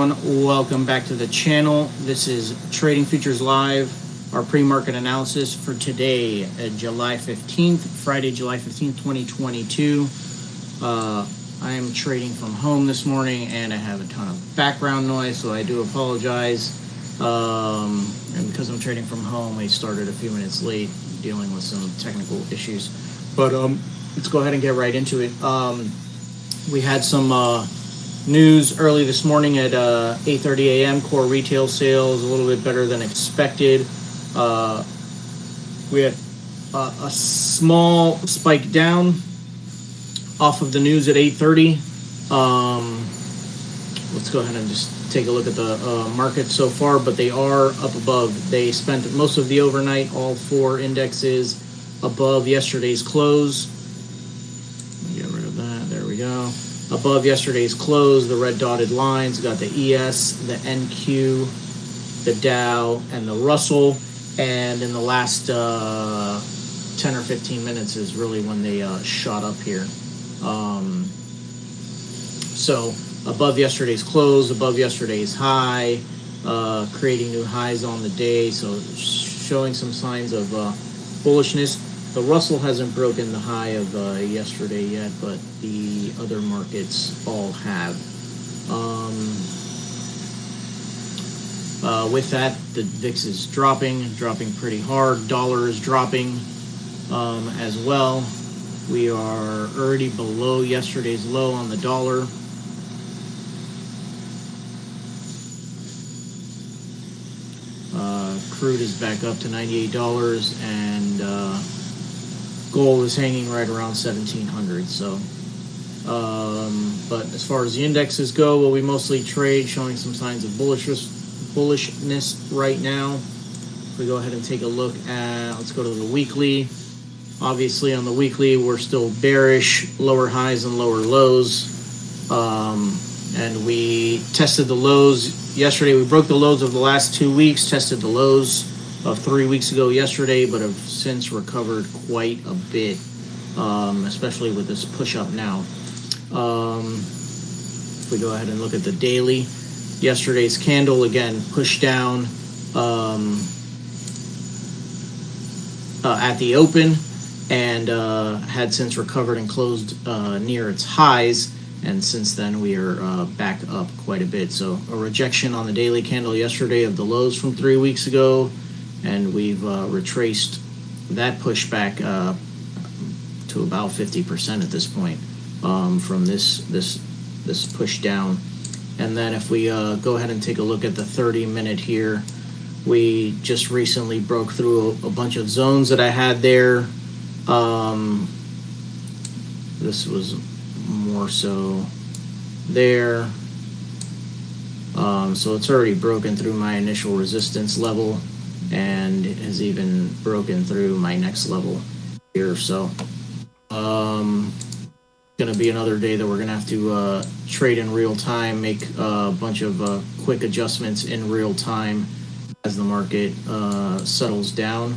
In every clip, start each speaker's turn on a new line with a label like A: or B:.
A: everyone, welcome back to the channel. This is Trading Futures Live, our pre-market analysis for today, July 15th, Friday, July 15th, 2022. I am trading from home this morning and I have a ton of background noise, so I do apologize. And because I'm trading from home, I started a few minutes late dealing with some technical issues. But let's go ahead and get right into it. We had some news early this morning at 8:30 a.m. Core retail sales a little bit better than expected. We had a small spike down off of the news at 8:30. Let's go ahead and just take a look at the market so far, but they are up above. They spent most of the overnight, all four indexes above yesterday's close. Get rid of that. There we go. Above yesterday's close, the red dotted lines got the ES, the NQ, the Dow, and the Russell. And in the last 10 or 15 minutes is really when they shot up here. So above yesterday's close, above yesterday's high, creating new highs on the day. So showing some signs of bullishness. The Russell hasn't broken the high of yesterday yet, but the other markets all have. With that, the VIX is dropping pretty hard. Dollar is dropping as well. We are already below yesterday's low on the dollar. Crude is back up to $98 and gold is hanging right around 1,700. So, but as far as the indexes go, well, we mostly trade, showing some signs of bullishness right now. If we go ahead and take a look at, let's go to the weekly. Obviously, on the weekly, we're still bearish, lower highs and lower lows. And we tested the lows yesterday. We broke the lows of the last 2 weeks, tested the lows of 3 weeks ago yesterday, but have since recovered quite a bit, especially with this push up now. If we go ahead and look at the daily, yesterday's candle again pushed down at the open and had since recovered and closed near its highs. And since then, we are back up quite a bit. So a rejection on the daily candle yesterday of the lows from 3 weeks ago. And we've retraced that pushback to about 50% at this point from this push down. And then if we go ahead and take a look at the 30-minute here, we just recently broke through a bunch of zones that I had there. This was more so there. So it's already broken through my initial resistance level, and it has even broken through my next level here. So going to be another day that we're going to have to trade in real time, make a bunch of quick adjustments in real time as the market settles down.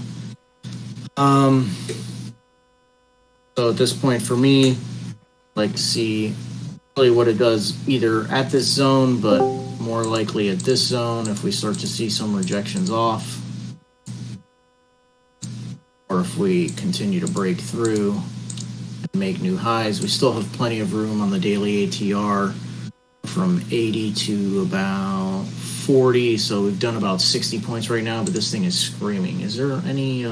A: So at this point for me, I'd like to see really what it does either at this zone, but more likely at this zone if we start to see some rejections off, or if we continue to break through and make new highs. We still have plenty of room on the daily ATR from 80 to about 40, so we've done about 60 points right now, but this thing is screaming. Is there any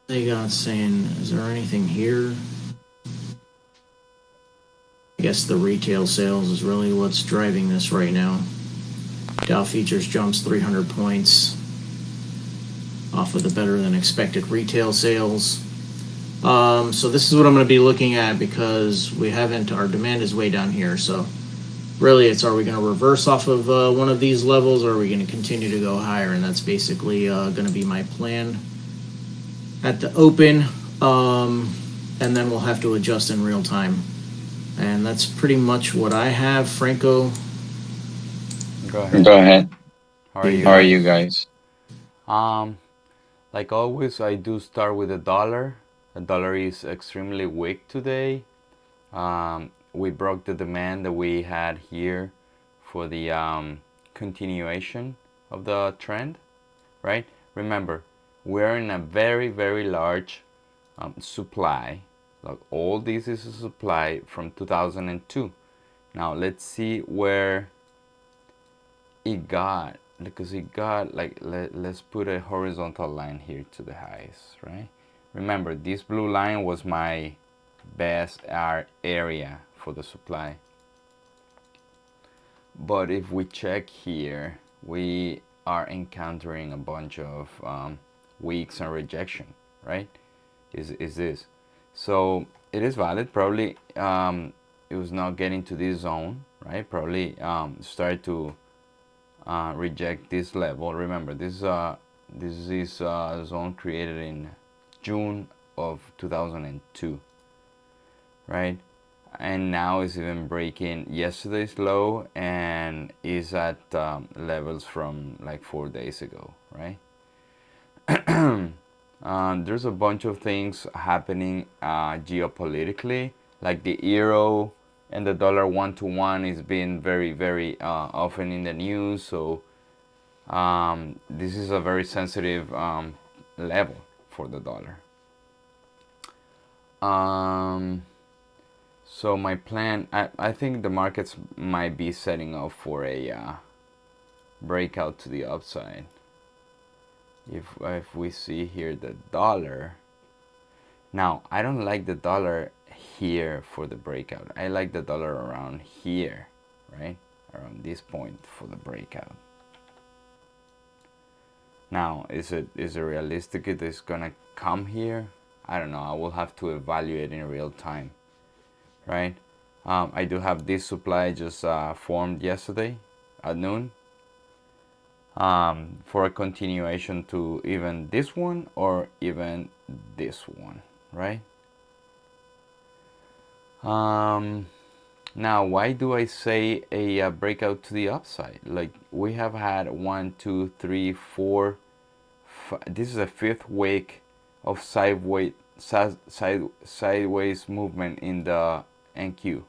A: they got saying, is there anything here? I guess the retail sales is really what's driving this right now. Dow futures jumps 300 points off of the better than expected retail sales. So this is what I'm going to be looking at, because we haven't, our demand is way down here. So really it's, are we going to reverse off of one of these levels, or are we going to continue to go higher? And that's basically going to be my plan at the open. And then we'll have to adjust in real time. And that's pretty much what I have. Franco,
B: Go ahead. How are you guys? Like always, I do start with the dollar. The dollar is extremely weak today. We broke the demand that we had here for the continuation of the trend, right? Remember, we're in a very, very large supply. Like all this is a supply from 2002. Now let's see where it got, because it got like, let's put a horizontal line here to the highs, right? Remember, this blue line was my best area for the supply. But if we check here, we are encountering a bunch of weeks and rejection, right? Is this. So it is valid. Probably it was not getting to this zone, right? Probably started to reject this level. Remember, this is zone created in June of 2002, right? And now it's even breaking yesterday's low and is at levels from like 4 days ago, right? There's a bunch of things happening geopolitically, like the euro and the dollar 1-to-1 is being very, very often in the news. So this is a very sensitive level for the dollar. So my plan, I think the markets might be setting up for a breakout to the upside. If we see here the dollar, now I don't like the dollar here for the breakout. I like the dollar around here, right? Around this point for the breakout. Now, is it realistic it is gonna come here? I don't know. I will have to evaluate in real time, right? I do have this supply just formed yesterday at noon for a continuation to even this one or even this one, right? Now, why do I say a breakout to the upside? Like, we have had 1, 2, 3, 4, this is a fifth week of sideways movement in the NQ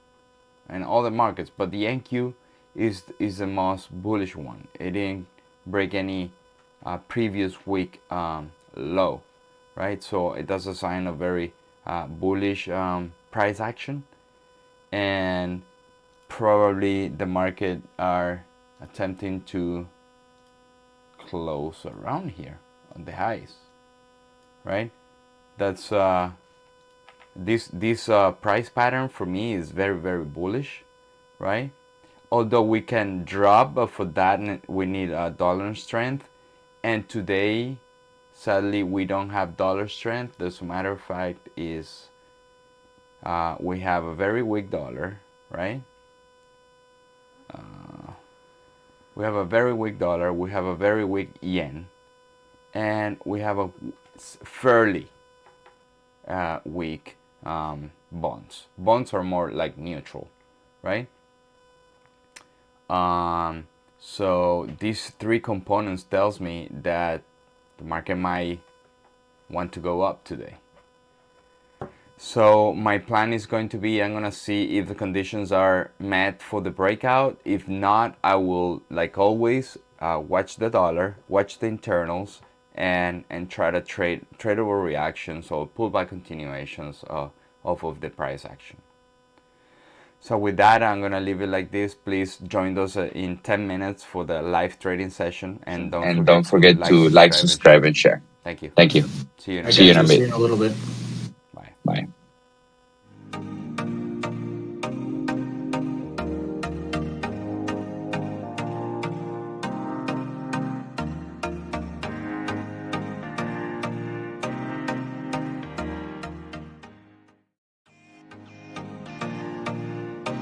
B: and all the markets, but the NQ is the most bullish one. It didn't break any previous week low, right? So it does a sign of very bullish price action, and probably the market are attempting to close around here on the highs, right? That's this price pattern for me is very, very bullish, right? Although we can drop, but for that we need dollar strength, and today sadly we don't have dollar strength. As a matter of fact, is we have a very weak dollar, right? We have a very weak dollar, we have a very weak yen, and we have a fairly weak bonds. Bonds are more like neutral, right? So these three components tells me that the market might want to go up today. So my plan is going to be, I'm gonna see if the conditions are met for the breakout. If not, I will, like always, watch the dollar, watch the internals, and try to trade tradable reactions or pullback continuations off of the price action. So with that, I'm gonna leave it like this. Please join us in 10 minutes for the live trading session, and don't forget to like, subscribe, and share. Thank you.
C: Thank you.
B: See you in
A: I
B: a
A: got
B: bit.
A: you. See you in a little bit.